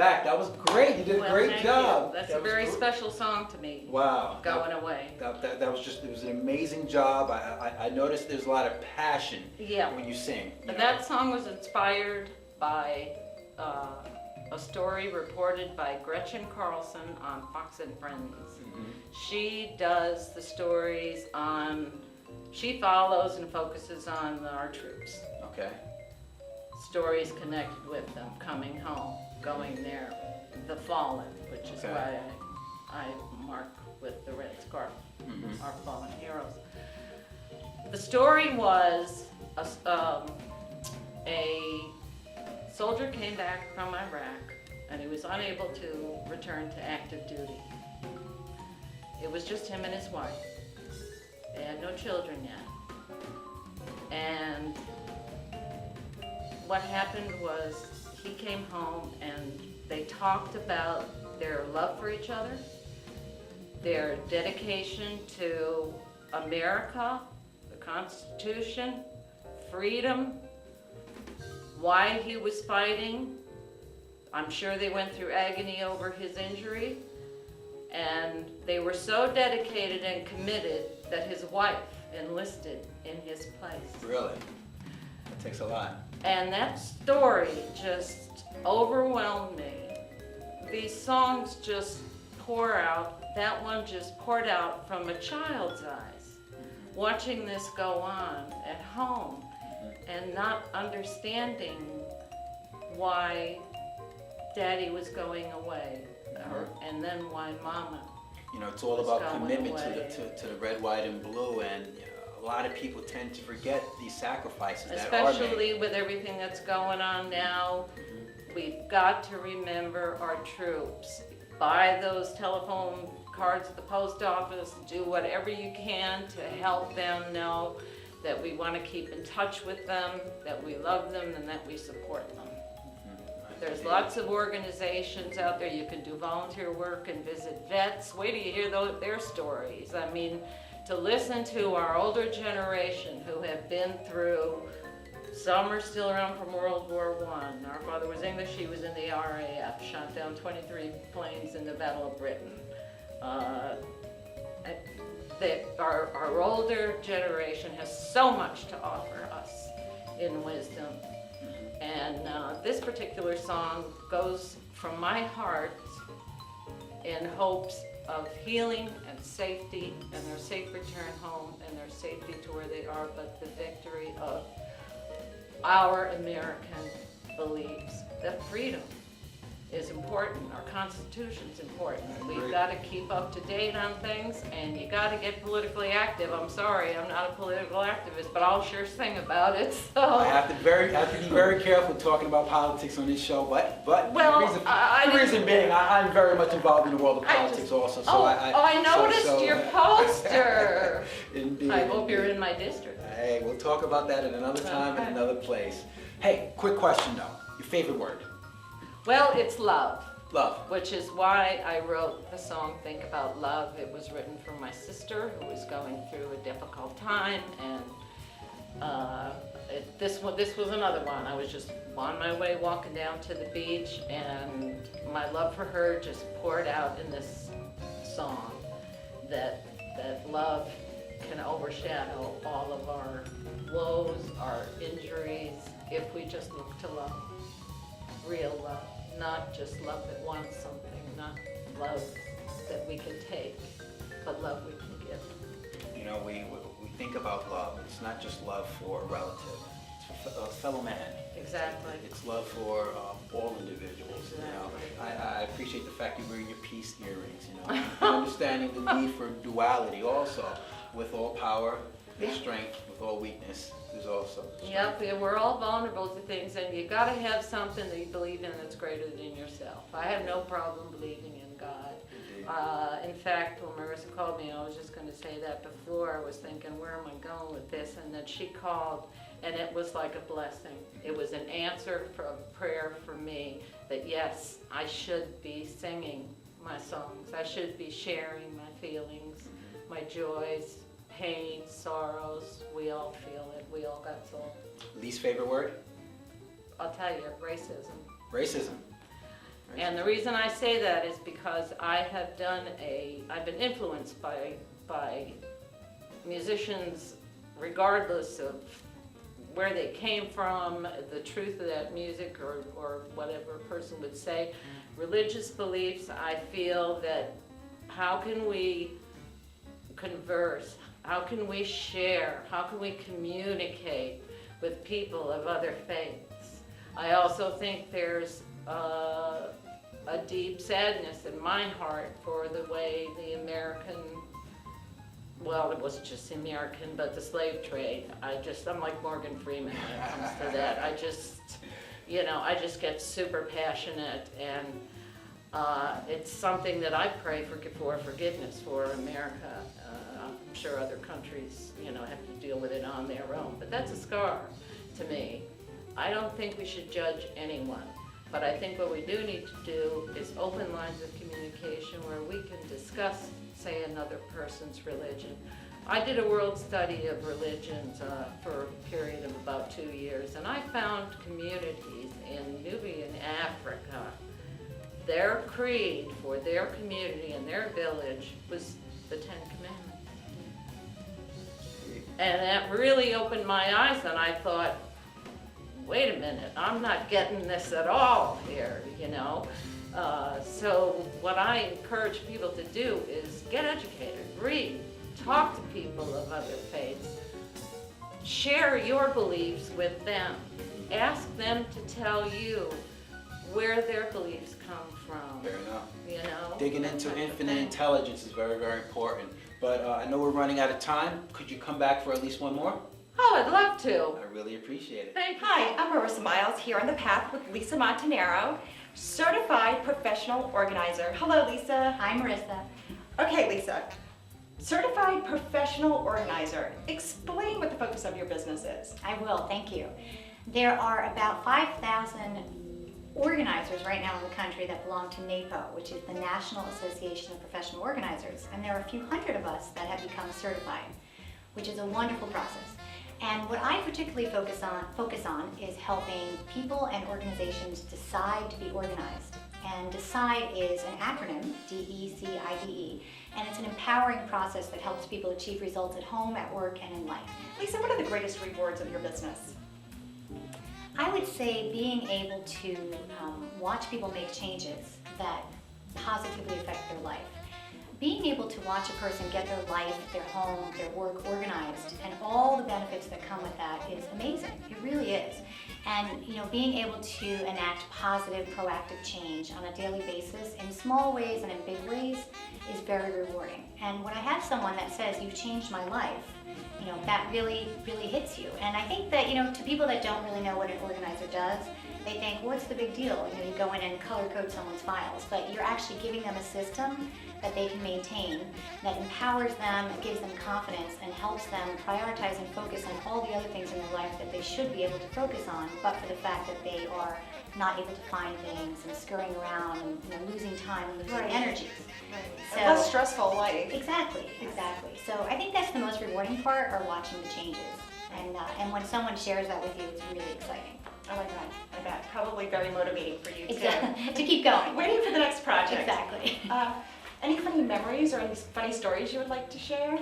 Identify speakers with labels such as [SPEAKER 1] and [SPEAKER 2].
[SPEAKER 1] back. That was great. You did a great job.
[SPEAKER 2] That's a very special song to me.
[SPEAKER 1] Wow.
[SPEAKER 2] Going Away.
[SPEAKER 1] That was just, it was an amazing job. I noticed there's a lot of passion when you sing.
[SPEAKER 2] That song was inspired by a story reported by Gretchen Carlson on Fox and Friends. Mm-hmm. She does the stories on, she follows and focuses on our troops.
[SPEAKER 1] Okay.
[SPEAKER 2] Stories connected with them, coming home, going there, the fallen, which is why I mark with the red scarf, our fallen heroes. The story was a soldier came back from Iraq and he was unable to return to active duty. It was just him and his wife. They had no children yet. And what happened was he came home and they talked about their love for each other, their dedication to America, the Constitution, freedom, why he was fighting. I'm sure they went through agony over his injury, and they were so dedicated and committed that his wife enlisted in his place.
[SPEAKER 1] Really? That takes a lot.
[SPEAKER 2] And that story just overwhelmed me. These songs just pour out, that one just poured out from a child's eyes, watching this go on at home and not understanding why Daddy was going away, and then why Mama.
[SPEAKER 1] You know, it's all about commitment to the red, white, and blue, and a lot of people tend to forget these sacrifices that are made.
[SPEAKER 2] Especially with everything that's going on now, we've got to remember our troops. Buy those telephone cards at the post office, do whatever you can to help them know that we want to keep in touch with them, that we love them, and that we support them. There's lots of organizations out there. You can do volunteer work and visit vets. Wait till you hear their stories. I mean, to listen to our older generation who have been through, some are still around from World War I. Our father was English, he was in the RAF, shot down 23 planes in the Battle of Britain. Our older generation has so much to offer us in wisdom. And this particular song goes from my heart in hopes of healing and safety and their safe return home and their safety to where they are, but the victory of our American beliefs that freedom is important, our Constitution's important. We've got to keep up to date on things, and you got to get politically active. I'm sorry, I'm not a political activist, but I'll sure sing about it. So
[SPEAKER 1] I have to be very careful talking about politics on this show, but
[SPEAKER 2] well,
[SPEAKER 1] the reason being, I'm very much involved in the world of politics also. So
[SPEAKER 2] I noticed your poster.
[SPEAKER 1] Indeed.
[SPEAKER 2] I hope you're in my district.
[SPEAKER 1] Hey, we'll talk about that at another time in another place. Hey, quick question though. Your favorite word?
[SPEAKER 2] Well, it's love.
[SPEAKER 1] Love.
[SPEAKER 2] Which is why I wrote the song Think About Love. It was written for my sister who was going through a difficult time, and this was another one. I was just on my way walking down to the beach, and my love for her just poured out in this song, that love can overshadow all of our woes, our injuries, if we just look to love. Real love, not just love that wants something, not love that we can take, but love we can give.
[SPEAKER 1] You know, we think about love. It's not just love for a relative. It's for a fellow man.
[SPEAKER 2] Exactly.
[SPEAKER 1] It's love for all individuals.
[SPEAKER 2] Exactly.
[SPEAKER 1] You know, I appreciate the fact you're wearing your peace earrings. You know, understanding the need for duality also. With all power, there's strength. With all weakness, there's also strength.
[SPEAKER 2] Yep, we're all vulnerable to things, and you got to have something that you believe in that's greater than yourself. I have no problem believing in God. In fact, when Marisa called me, I was just going to say that before. I was thinking, where am I going with this? And then she called, and it was like a blessing. It was an answer for a prayer for me that yes, I should be singing my songs. I should be sharing my feelings, my joys, pain, sorrows. We all feel it. We all got soul.
[SPEAKER 1] Least favorite word?
[SPEAKER 2] I'll tell you, racism.
[SPEAKER 1] Racism.
[SPEAKER 2] And the reason I say that is because I've been influenced by musicians, regardless of where they came from, the truth of that music, or whatever a person would say. Religious beliefs, I feel that how can we converse, how can we share, how can we communicate with people of other faiths? I also think there's a deep sadness in my heart for the way the American, well, it wasn't just the American, but the slave trade. I'm like Morgan Freeman when it comes to that. I just get super passionate, and it's something that I pray for forgiveness for America. I'm sure other countries, have to deal with it on their own, but that's a scar to me. I don't think we should judge anyone, but I think what we do need to do is open lines of communication where we can discuss, say, another person's religion. I did a world study of religions for a period of about 2 years, and I found communities in Nubian Africa, their creed for their community and their village was the 10 Commandments. And that really opened my eyes, and I thought, wait a minute, I'm not getting this at all here, So what I encourage people to do is get educated, read, talk to people of other faiths, share your beliefs with them, ask them to tell you where their beliefs come from.
[SPEAKER 1] Fair enough. Digging into infinite intelligence is very, very important. But I know we're running out of time. Could you come back for at least one more?
[SPEAKER 2] Oh, I'd love to.
[SPEAKER 1] I really appreciate it.
[SPEAKER 2] Thank you.
[SPEAKER 3] Hi, I'm Marisa Miles here on the path with Lisa Montanaro, certified professional organizer. Hello, Lisa.
[SPEAKER 4] Hi, Marissa.
[SPEAKER 3] Okay, Lisa. Certified professional organizer. Explain what the focus of your business is.
[SPEAKER 4] I will, thank you. There are about 5,000 organizers right now in the country that belong to NAPO, which is the National Association of Professional Organizers, and there are a few hundred of us that have become certified, which is a wonderful process. And what I particularly focus on is helping people and organizations decide to be organized. And DECIDE is an acronym, D-E-C-I-D-E, and it's an empowering process that helps people achieve results at home, at work, and in life.
[SPEAKER 3] Lisa, what are the greatest rewards of your business?
[SPEAKER 4] I would say being able to watch people make changes that positively affect their life. Being able to watch a person get their life, their home, their work organized, and all the benefits that come with that is amazing. It really is. And being able to enact positive, proactive change on a daily basis in small ways and in big ways is very rewarding. And when I have someone that says, "You've changed my life," that really, really hits you. And I think that, to people that don't really know what an organizer does, they think, what's the big deal? You go in and color code someone's files, but you're actually giving them a system that they can maintain, that empowers them, gives them confidence, and helps them prioritize and focus on all the other things in their life that they should be able to focus on, but for the fact that they are not able to find things and scurrying around and losing time and losing energies.
[SPEAKER 3] So, a less stressful life.
[SPEAKER 4] Exactly. So I think that's the most rewarding part, are watching the changes. And when someone shares that with you, it's really exciting.
[SPEAKER 3] Oh my God, I bet. Probably very motivating for you too.
[SPEAKER 4] Exactly. To keep going.
[SPEAKER 3] Waiting for the next project.
[SPEAKER 4] Exactly.
[SPEAKER 3] Any funny memories or any funny stories you would like to share?